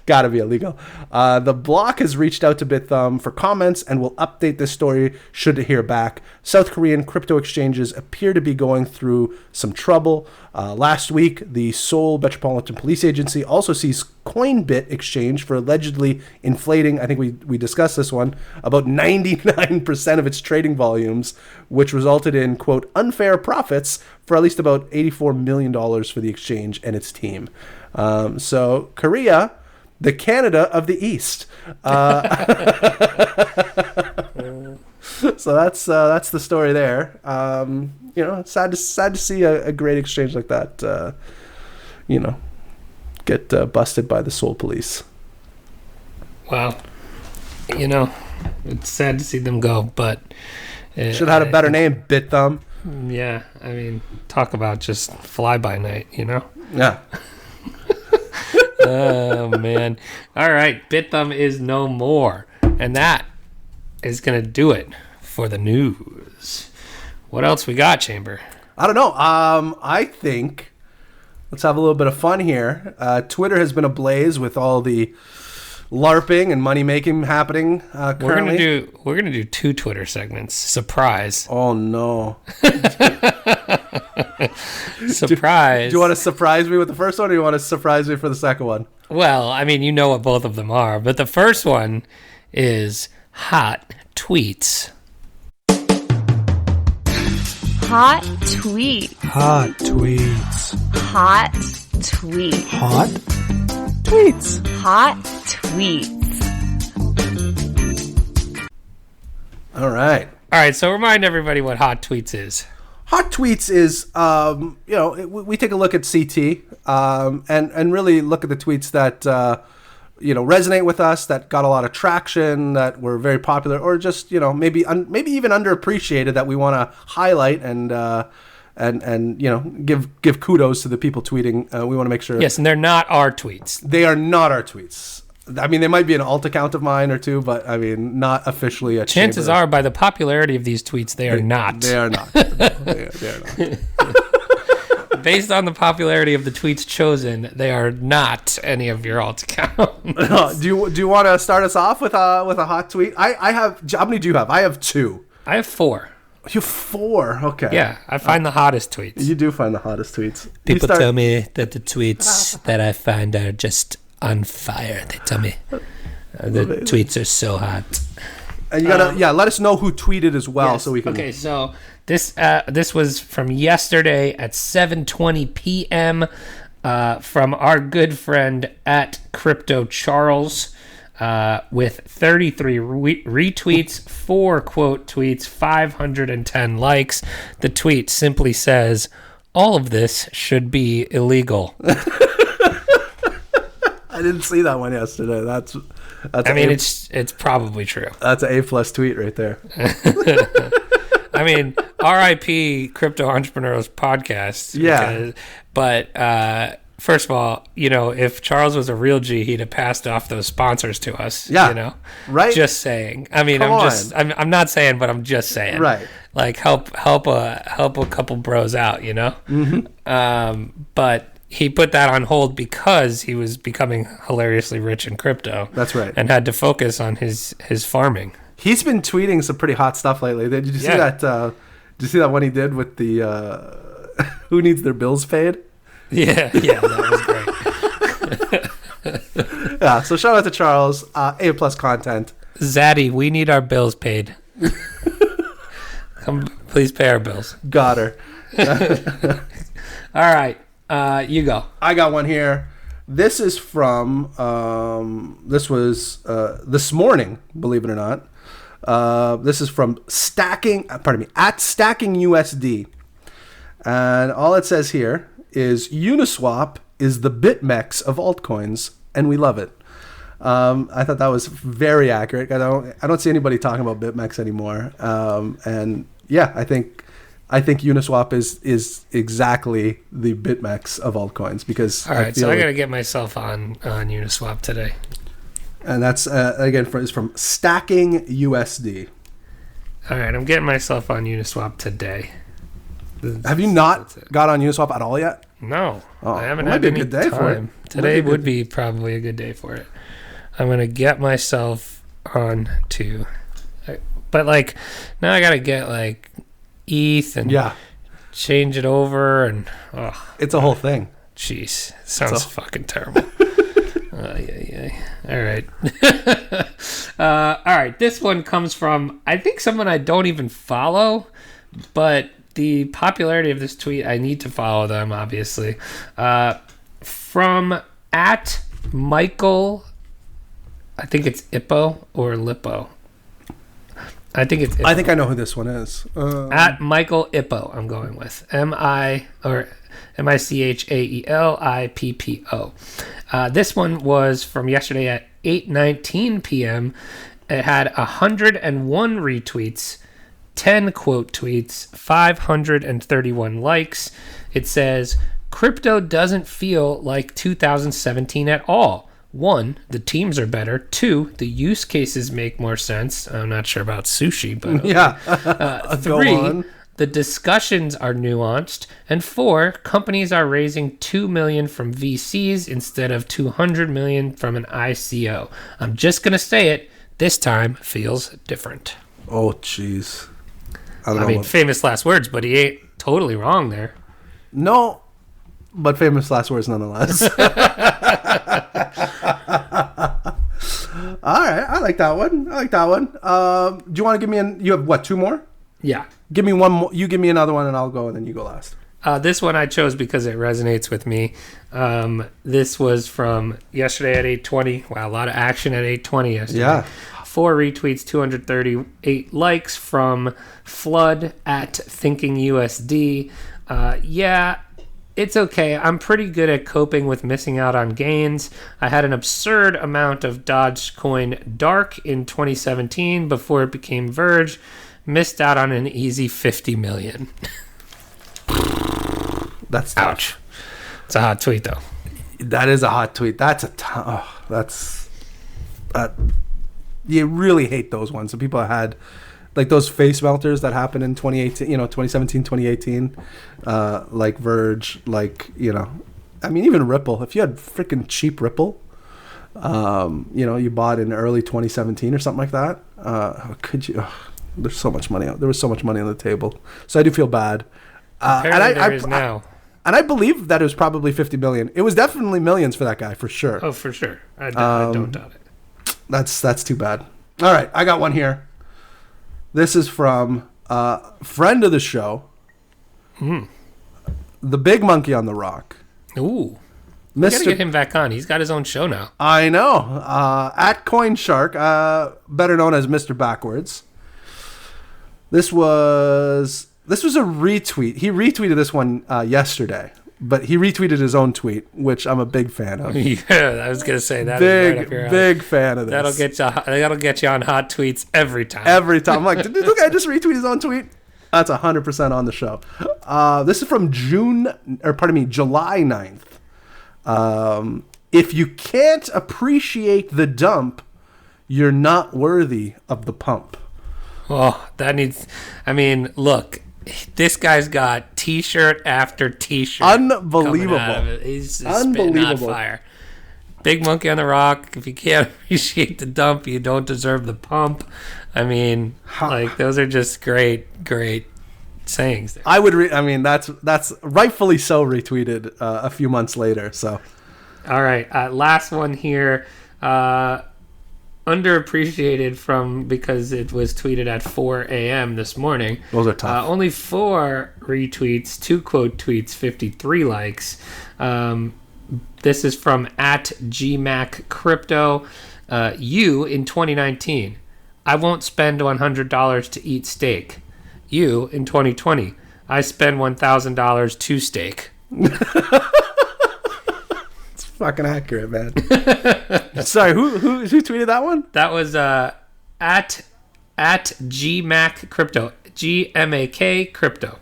Gotta be illegal. The block has reached out to BitThumb for comments and will update this story should it hear back. South Korean crypto exchanges appear to be going through some trouble. Last week, the Seoul Metropolitan Police Agency also seized Coinbit exchange for allegedly inflating, I think we discussed this one, about 99% of its trading volumes, which resulted in, quote, unfair profits for at least about $84 million for the exchange and its team. So Korea, the Canada of the East. So that's the story there. It's sad to see a great exchange like that, get busted by the Seoul police. Wow. It's sad to see them go, but should have had a better name, BitThumb. Yeah, I mean, talk about just fly by night, Yeah. Oh, man. All right, BitThumb is no more. And that is going to do it for the news. What else we got, Chamber? I don't know. I think let's have a little bit of fun here. Twitter has been ablaze with all the LARPing and money making happening currently. We're gonna do 2 Twitter segments. Surprise. Oh no. Surprise. Do you want to surprise me with the first one, or do you want to surprise me for the second one? Well, I mean, you know what both of them are, but the first one is hot tweets. Hot tweet. Hot tweets. Hot tweet. Hot tweets. Hot tweets. All right. All right, so remind everybody what hot tweets is. Hot tweets is, we take a look at CT and really look at the tweets that, resonate with us, that got a lot of traction, that were very popular, or just, maybe even underappreciated that we want to highlight and give kudos to the people tweeting. We want to make sure. Yes, and they're not our tweets. They are not our tweets. I mean, they might be an alt account of mine or two, but I mean, not officially a Chances are, by the popularity of these tweets, they are not. They are not. they are not. Based on the popularity of the tweets chosen, they are not any of your alt accounts. Do you want to start us off with a hot tweet? I have. How many do you have? I have 2. I have 4. You have 4. Okay. Yeah, I find the hottest tweets. You do find the hottest tweets. People tell me that the tweets that I find are just on fire. They tell me the tweets are so hot. And you gotta let us know who tweeted as well, yes. So we can. Okay, so this was from yesterday at 7:20 p.m. From our good friend at Crypto Charles, with 33 retweets, 4 quote tweets, 510 likes. The tweet simply says, "All of this should be illegal." I didn't see that one yesterday. That's I mean, it's probably true. That's an A+ tweet right there. I mean, RIP Crypto Entrepreneurs Podcast. Yeah. But First of all, if Charles was a real G, he'd have passed off those sponsors to us. Yeah, right. Just saying. I mean, I'm not saying, but I'm just saying. Right. Like help a couple bros out. Mm-hmm. But he put that on hold because he was becoming hilariously rich in crypto. That's right. And had to focus on his farming. He's been tweeting some pretty hot stuff lately. Did you see that? Did you see that one he did with the who needs their bills paid? Yeah, that was great. Yeah, so shout out to Charles. A+ content. Zaddy, we need our bills paid. Come, please pay our bills. Got her. All right, you go. I got one here. This is from this was this morning, believe it or not. This is from at Stacking USD, and all it says here is Uniswap is the BitMEX of altcoins, and we love it. I thought that was very accurate. I don't see anybody talking about BitMEX anymore. And yeah, I think Uniswap is exactly the BitMEX of altcoins because all right. So I got to get myself on Uniswap today. And that's again is from Stacking USD. All right, I'm getting myself on Uniswap today. Have you not got on Uniswap at all yet? No, I haven't had any time. For it. Today would be probably a good day for it. I'm gonna get myself on to, but like now I gotta get like ETH and change it over and it's a whole thing. Jeez, sounds fucking terrible. Yeah. All right. All right. This one comes from I think someone I don't even follow, but the popularity of this tweet, I need to follow them, obviously. From at Michael, I think it's Ippo or Lippo. I think it's Ippo. I think I know who this one is. At Michael Ippo, I'm going with. MICHAELIPPO. This one was from yesterday at 8:19 p.m. It had 101 retweets, 10 quote tweets, 531 likes. It says, crypto doesn't feel like 2017 at all. 1, the teams are better. 2, the use cases make more sense. I'm not sure about sushi, but yeah. 3, the discussions are nuanced. And 4, companies are raising $2 million from VCs instead of $200 million from an ICO. I'm just going to say it. This time feels different. Oh, jeez. I mean, famous last words, but he ain't totally wrong there. No, but famous last words nonetheless. All right, I like that one. Do you want to give me you have what, 2 more? Yeah. Give me one more. You give me another one and I'll go and then you go last. This one I chose because it resonates with me. This was from yesterday at 8:20. Wow, a lot of action at 8:20 yesterday. Yeah. 4 retweets, 238 likes from Flood at Thinking USD. Yeah, it's okay. I'm pretty good at coping with missing out on gains. I had an absurd amount of Dogecoin Dark in 2017 before it became Verge. Missed out on an easy 50 million. That's tough. Ouch. It's a hot tweet, though. That is a hot tweet. That's you really hate those ones. So people had like those face melters that happened in 2018, 2017, 2018, like Verge, like, I mean, even Ripple. If you had freaking cheap Ripple, you bought in early 2017 or something like that, could you? There's so much money out. There was so much money on the table. So I do feel bad. There is now. And I believe that it was probably 50 million. It was definitely millions for that guy, for sure. Oh, for sure. I don't doubt it. That's too bad. All right, I got one here. This is from a friend of the show, the big monkey on the rock. Ooh. We gotta get him back on. He's got his own show now. I know. At Coin Shark, better known as Mr. Backwards. This was a retweet. He retweeted this one yesterday, but he retweeted his own tweet, which I'm a big fan of. Yeah, I was gonna say that. Big fan of this. That'll get you on hot tweets every time. Every time. I'm like, did the guy just retweet his own tweet? That's 100% on the show. This is from July 9th. If you can't appreciate the dump, you're not worthy of the pump. Oh, that needs... I mean, look, this guy's got T-shirt after T-shirt. Unbelievable. Coming out of it. He's spitting hot fire. Big monkey on the rock. If you can't appreciate the dump, you don't deserve the pump. I mean, like, those are just great sayings there. I would that's rightfully so retweeted a few months later. So, all right, last one here. Underappreciated because it was tweeted at 4 a.m. this morning. Those are tough. Only 4 retweets, 2 quote tweets, 53 likes. This is from at GMAC Crypto. You in 2019, I won't spend $100 to eat steak. You in 2020, I spend $1,000 to steak. It's fucking accurate, man. Sorry, who tweeted that one? That was at GMAC Crypto. GMAK Crypto.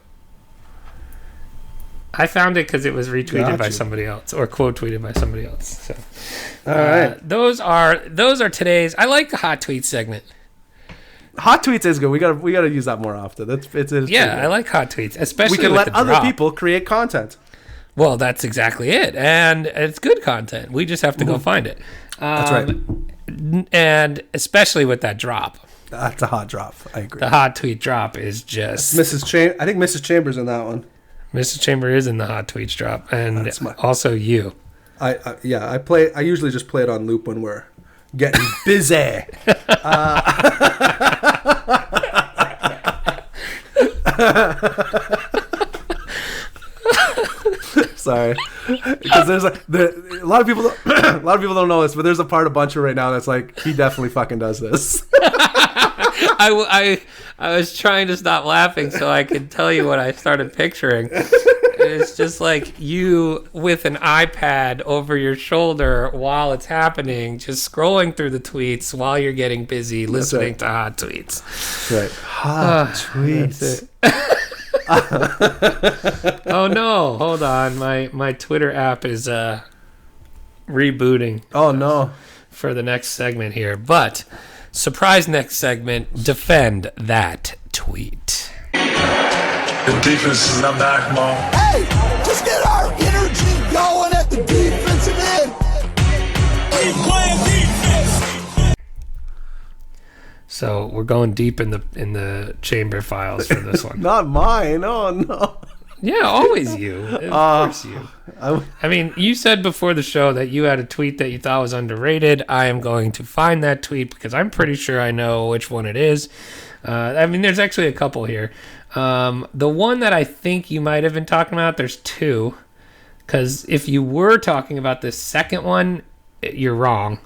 I found it because it was retweeted by somebody else or quote tweeted by somebody else. So, all right, those are today's. I like the hot tweet segment. Hot tweets is good. We gotta use that more often. I like hot tweets, especially we can with let the other drop. people create content. Well, that's exactly it, and it's good content. We just have to go find it. That's right, and especially with that drop. That's a hot drop. I agree. The hot tweet drop is just I think Mrs. Chambers in that one. Mrs. Chamber is in the hot tweets drop, and also you. I usually just play it on loop when we're getting busy. Sorry, because there's a lot of people. A lot of people don't know this, but there's a part of Bunchu right now that's like he definitely fucking does this. I was trying to stop laughing so I could tell you what I started picturing. It's just like you with an iPad over your shoulder while it's happening, just scrolling through the tweets while you're getting busy listening to hot tweets. That's right. Hot tweets. Oh no, hold on. My Twitter app is rebooting. Oh no. For the next segment here. But surprise next segment, defend that tweet. The defense is not back, Mom. Hey, just get our energy going at the defensive end. Keep playing defense. So we're going deep in the chamber files for this one. Not mine. Oh no. Yeah, always you. Of course you. I mean, you said before the show that you had a tweet that you thought was underrated. I am going to find that tweet because I'm pretty sure I know which one it is. I mean, there's actually a couple here. The one that I think you might have been talking about, there's 2. Because if you were talking about this second one, you're wrong.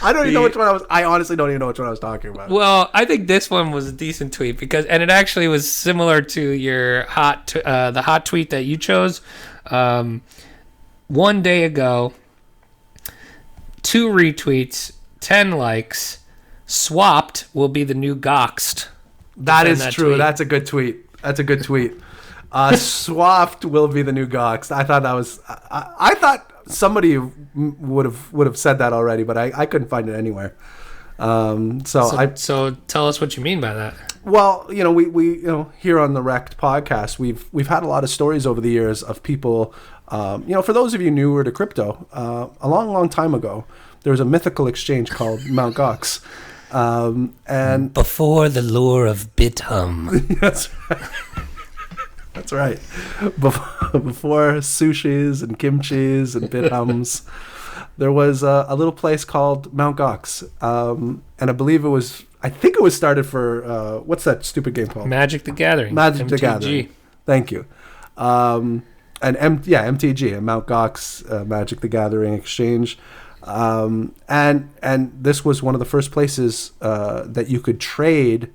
I don't even know which one I honestly don't even know which one I was talking about. Well, I think this one was a decent tweet and it actually was similar to your the hot tweet that you chose. 1 day ago, 2 retweets, 10 likes. Swapped will be the new Goxed. That is true. Tweet. That's a good tweet. Swapped will be the new Gox. I thought that was. I thought somebody would have said that already, but I couldn't find it anywhere. So tell us what you mean by that. Well, we here on the REKT podcast, we've had a lot of stories over the years of people. For those of you newer to crypto, a long time ago, there was a mythical exchange called Mt. Gox. And before the lure of BitHum. That's right. That's right. Before sushis and kimchis and BitHums, there was a little place called Mt. Gox. And I believe I think it was started for, what's that stupid game called? Magic the Gathering. Magic the Gathering. Thank you. And MTG, and Mt. Gox, Magic the Gathering exchange. And this was one of the first places that you could trade,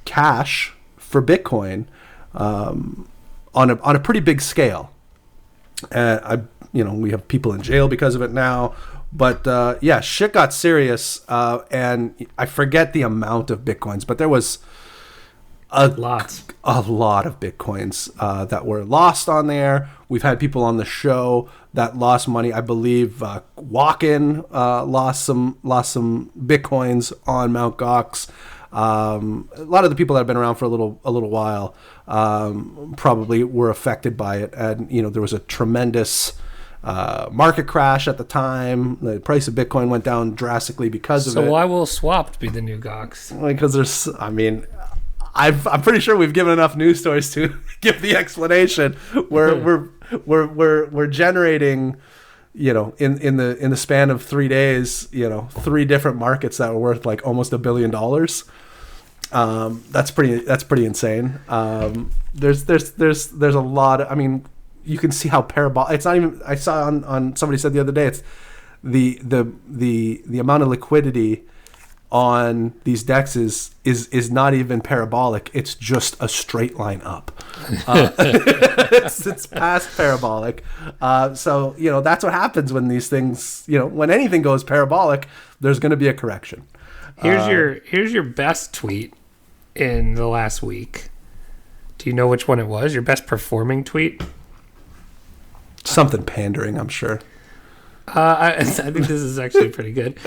cash for Bitcoin on a pretty big scale. And we have people in jail because of it now. But shit got serious. And I forget the amount of Bitcoins, but there was Lots. A lot of Bitcoins that were lost on there. We've had people on the show that lost money. I believe Walk-In lost some Bitcoins on Mt. Gox. A lot of the people that have been around for a little while probably were affected by it, and there was a tremendous market crash at the time. The price of Bitcoin went down drastically because of it. So why will swapped be the new Gox? Because I'm pretty sure we've given enough news stories to give the explanation. We're generating, in the span of 3 days, 3 different markets that were worth like almost $1 billion. That's pretty insane. There's a lot of, you can see how parabolic. It's not even. I saw on somebody said the other day. It's the amount of liquidity on these DEXs is not even parabolic. It's just a straight line up. It's past parabolic. So that's what happens when these things. When anything goes parabolic, there's going to be a correction. Here's your best tweet in the last week. Do you know which one it was? Your best performing tweet? Something pandering, I'm sure. I think this is actually pretty good.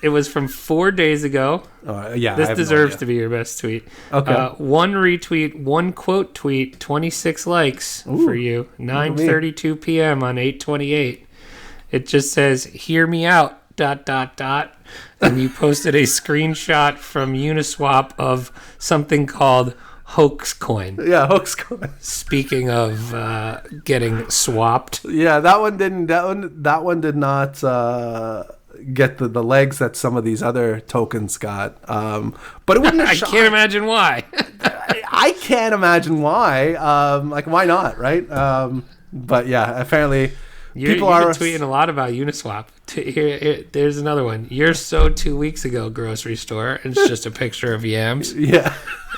It was from 4 days ago. Yeah, this deserves to be your best tweet. Okay. 1 retweet, 1 quote tweet, 26 likes for you. 9:32 p.m. on 8/28. It just says, "Hear me out." ... And you posted a screenshot from Uniswap of something called Hoax Coin. Yeah, Hoax Coin. Speaking of getting swapped. Yeah, that one did not get the legs that some of these other tokens got. But it wouldn't have I can't imagine why. I can't imagine why. Why not, right? But yeah, apparently people are tweeting a lot about Uniswap. Here, there's another one. You're so 2 weeks ago, grocery store. And it's just a picture of yams. Yeah.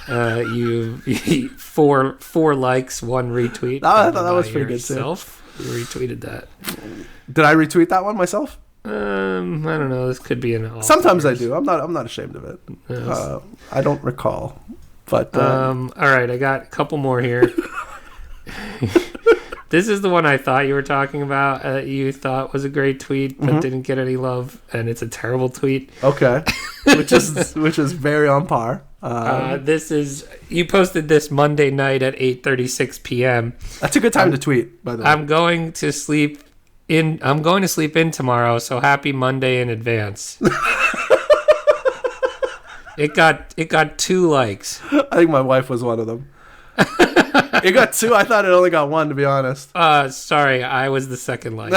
You four likes, 1 retweet. I thought that was pretty good too. You retweeted that. Did I retweet that one myself? I don't know. This could be an. Sometimes I do. I'm not ashamed of it. Yes. I don't recall. But all right, I got a couple more here. This is the one I thought you were talking about. You thought was a great tweet, but didn't get any love, and it's a terrible tweet. Okay, which is very on par. This is you posted this Monday night at 8:36 p.m. That's a good time to tweet, by the way. I'm going to sleep in tomorrow, so happy Monday in advance. It got 2 likes. I think my wife was one of them. It got 2. I thought it only got 1, to be honest. Sorry, I was the second like.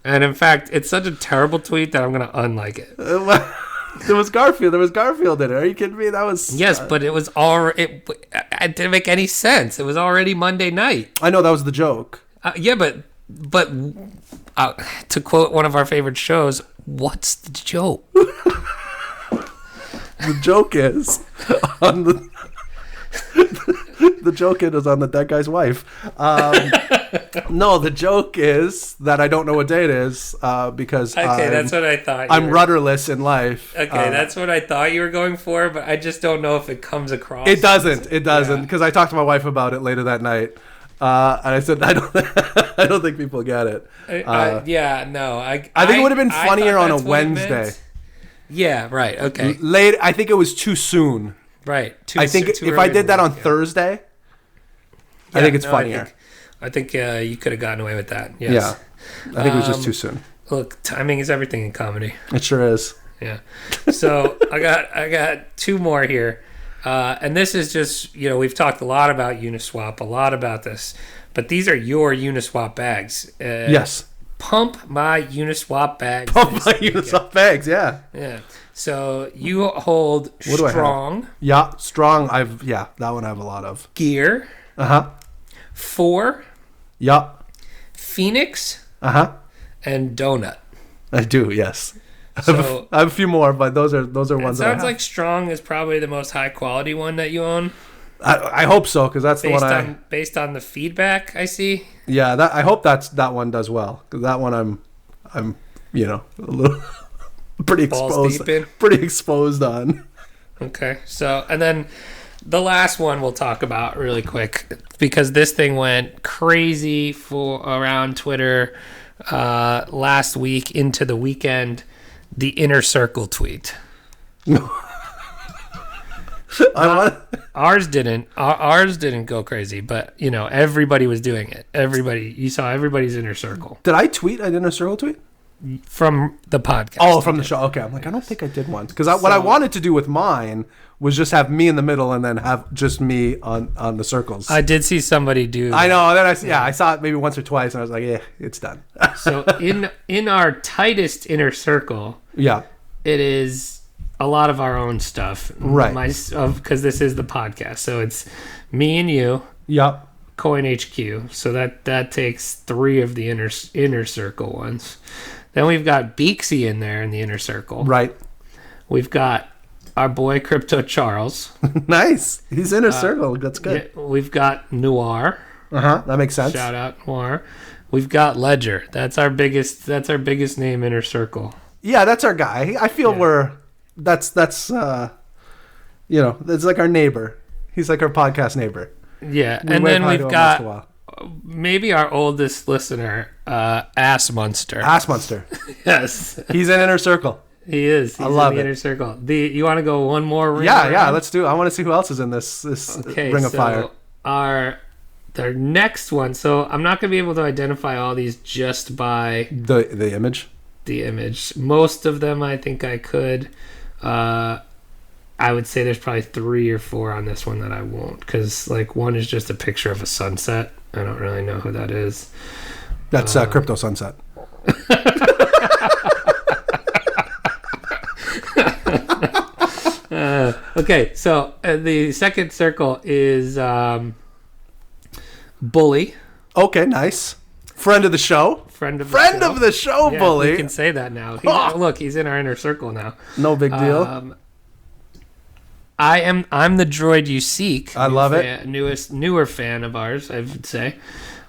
And in fact, it's such a terrible tweet that I'm gonna unlike it. There was Garfield in it. Are you kidding me? That was yes, but it was it didn't make any sense. It was already Monday night. I know that was the joke. Yeah, but to quote one of our favorite shows, what's the joke? The joke is on the joke is on the dead guy's wife. No, the joke is that I don't know what day it is because that's what I thought. I'm rudderless in life. Okay, that's what I thought you were going for, but I just don't know if it comes across. It doesn't because I talked to my wife about it later that night. And I said, I don't think people get it. I think it would have been funnier on a Wednesday. Yeah, right. Okay. Late. I think it was too soon. Right. I think if I did that on Thursday, I think it's funnier. I think you could have gotten away with that. Yes. Yeah. I think it was just too soon. Look, timing is everything in comedy. It sure is. Yeah. So I got 2 more here. And this is just, we've talked a lot about Uniswap, a lot about this, but these are your Uniswap bags. Yes. Pump my Uniswap bags. Uniswap bags, yeah. Yeah. So you hold Strong. Yeah, Strong. That one I have a lot of. Gear. 4. Yeah. Phoenix. And Donut. I do, yes. So, I have a few more, but those are ones that I have. Sounds like Strong is probably the most high quality one that you own. I hope so, because that's the one based on the feedback I see. Yeah, I hope that one does well, because that one I'm a little pretty exposed on. Okay. So, and then the last one we'll talk about really quick because this thing went crazy for around Twitter last week into the weekend. The Inner Circle tweet. Ours didn't. Ours didn't go crazy, but you know everybody was doing it. You saw everybody's Inner Circle. Did I tweet an Inner Circle tweet? From the podcast. Oh, from the show. Okay, I'm like, I don't think I did once because what I wanted to do with mine was just have me in the middle and then have just me on the circles. I did see somebody do that. I know. Then I saw it maybe once or twice, and I was like, yeah, it's done. So in our tightest Inner Circle, yeah, it is a lot of our own stuff, right? Because this is the podcast, so it's me and you. Yep. Coin HQ. So that takes 3 of the inner circle ones. Then we've got Beaksy in there in the Inner Circle. Right. We've got our boy Crypto Charles. Nice. He's Inner Circle. That's good. Yeah, we've got Noir. That makes sense. Shout out Noir. We've got Ledger. That's our biggest name Inner Circle. Yeah, that's our guy. I feel that's it's like our neighbor. He's like our podcast neighbor. Yeah, and then we've got maybe our oldest listener, Ass Monster. Ass Monster. Yes. He's in Inner Circle. He is. He's I love in the it. Inner Circle. You want to go one more ring? Yeah, let's do it. I want to see who else is in this Ring of Fire. Their next one. So I'm not going to be able to identify all these just by the image. The image. Most of them I think I could. I would say there's probably 3 or 4 on this one that I won't, because like one is just a picture of a sunset. I don't really know who that is. That's Crypto Sunset. Okay, so the second circle is Bully. Okay, nice. Friend of the show. Friend of the show, yeah, Bully. We can say that now. Look, he's in our Inner Circle now. No big deal. I'm the droid you seek. I love it. Newer fan of ours, I would say.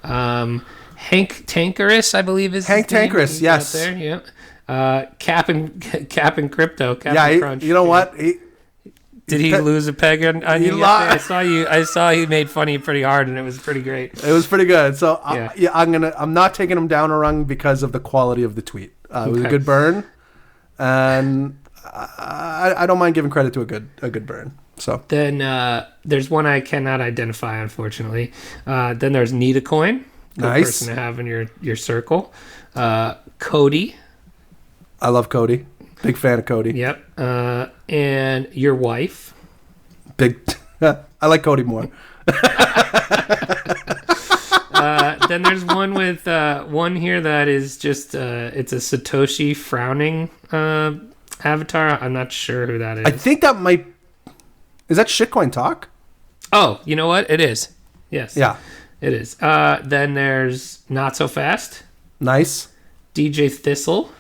Hank Tankerus, I believe is Hank his name. Tankerus. He's Yes. out there, yeah. Cap and Crypto. You know what? Did he lose a peg on you? I saw you made fun of you pretty hard, and it was pretty great. It was pretty good. So I'm not taking him down a rung because of the quality of the tweet. It was a good burn, and I don't mind giving credit to a good burn. So then there's one I cannot identify, unfortunately. Then there's Need a Coin. Good Nice person to have in your circle. Cody. I love Cody. Big fan of Cody. Yep. And your wife. Big. I like Cody more. Then there's one with one here that is just it's a Satoshi frowning avatar. I'm not sure who that is. I think that might. Is that Shitcoin Talk? Oh, you know what? It is. Yes. Yeah. It is. Then there's Not So Fast. Nice. DJ Thistle.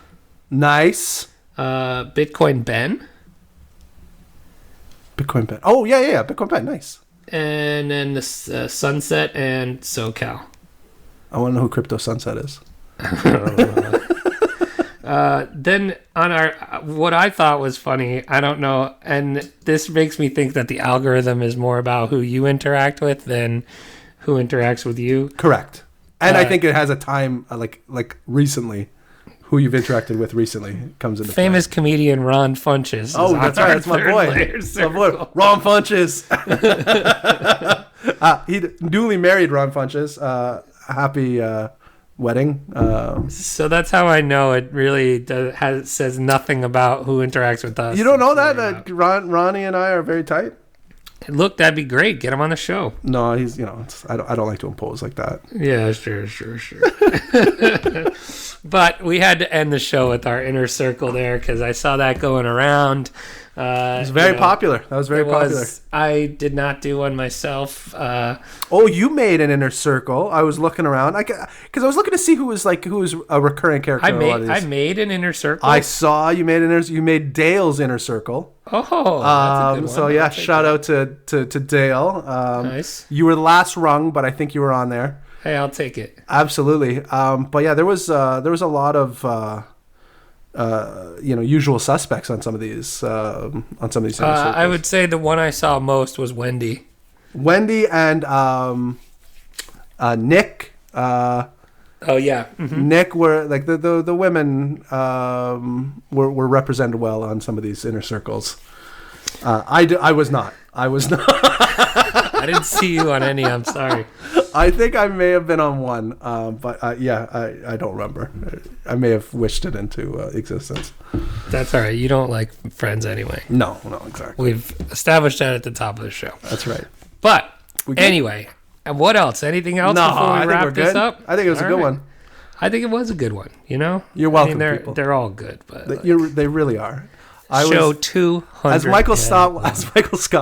Nice. Bitcoin Ben. Bitcoin Ben. Oh, yeah. Bitcoin Ben. Nice. And then the Sunset and SoCal. I want to know who Crypto Sunset is. Then on our, what I thought was funny, I don't know, and this makes me think that the algorithm is more about who you interact with than who interacts with you. Correct. And I think it has a time, like recently, who you've interacted with recently comes into famous play. Comedian Ron Funches. Oh, that's right. That's my boy. My boy, Ron Funches. He newly married Ron Funches. Happy wedding. So that's how I know it really says nothing about who interacts with us. You don't know that Ronnie and I are very tight? Look, that'd be great. Get him on the show. No, he's I don't like to impose like that. Yeah, sure. But we had to end the show with our Inner Circle there because I saw that going around. It was very popular. That was very popular. I did not do one myself. Oh, you made an Inner Circle. I was looking around because I was looking to see who was a recurring character. I made an Inner Circle. I saw you made you made Dale's Inner Circle. Oh, that's a good one. So yeah, shout out to Dale. Nice. You were the last rung, but I think you were on there. Hey, I'll take it. Absolutely. But yeah, there was a lot of usual suspects on some of these I would say the one I saw most was Wendy and Nick. Oh yeah, mm-hmm. Nick were like the women were represented well on some of these inner circles. I was not. I didn't see you on any. I'm sorry. I think I may have been on one, but I don't remember. I may have wished it into existence. That's all right. You don't like Friends anyway. No, exactly. We've established that at the top of the show. That's right. But anyway, and what else? Anything else before we wrap this up? I think it was a good one. I think it was a good one. You're welcome. They're all good, but they really are. Show 200. As Michael Scott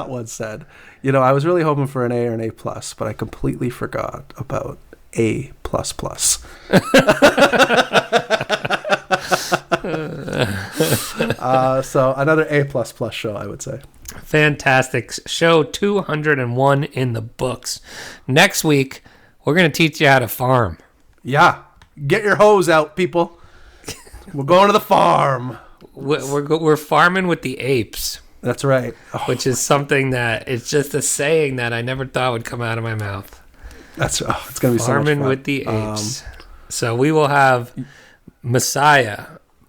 once said, I was really hoping for an A or an A+, but I completely forgot about A++. So another A++ show, I would say. Fantastic. Show 201 in the books. Next week, we're going to teach you how to farm. Yeah. Get your hose out, people. We're going to the farm. We're farming with the apes. That's right. Which is something that it's just a saying that I never thought would come out of my mouth. It's going to be so much fun. Farming with the apes. So we will have Messiah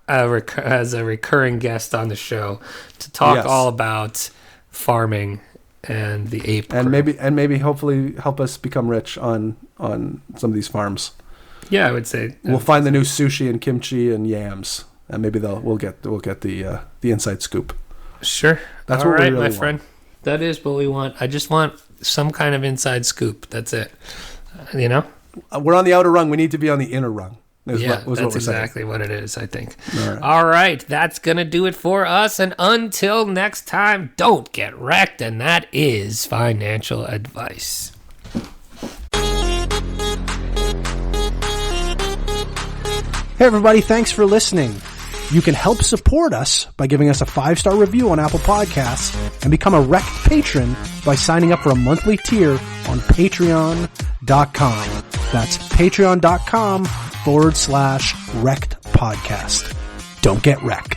as a recurring guest on the show to talk all about farming and the ape crew. and maybe hopefully help us become rich on some of these farms. Yeah, I would say we'll find the new sushi and kimchi and yams, and maybe we'll get the inside scoop. Sure, that's all what right, we really my friend. That is what we want. I just want some kind of inside scoop. That's it. We're on the outer rung. We need to be on the inner rung. That's exactly what it is, I think. All right, that's going to do it for us. And until next time, don't get wrecked. And that is financial advice. Hey, everybody, thanks for listening. You can help support us by giving us a 5-star review on Apple Podcasts and become a REKT patron by signing up for a monthly tier on patreon.com. That's patreon.com/REKT podcast. Don't get wrecked.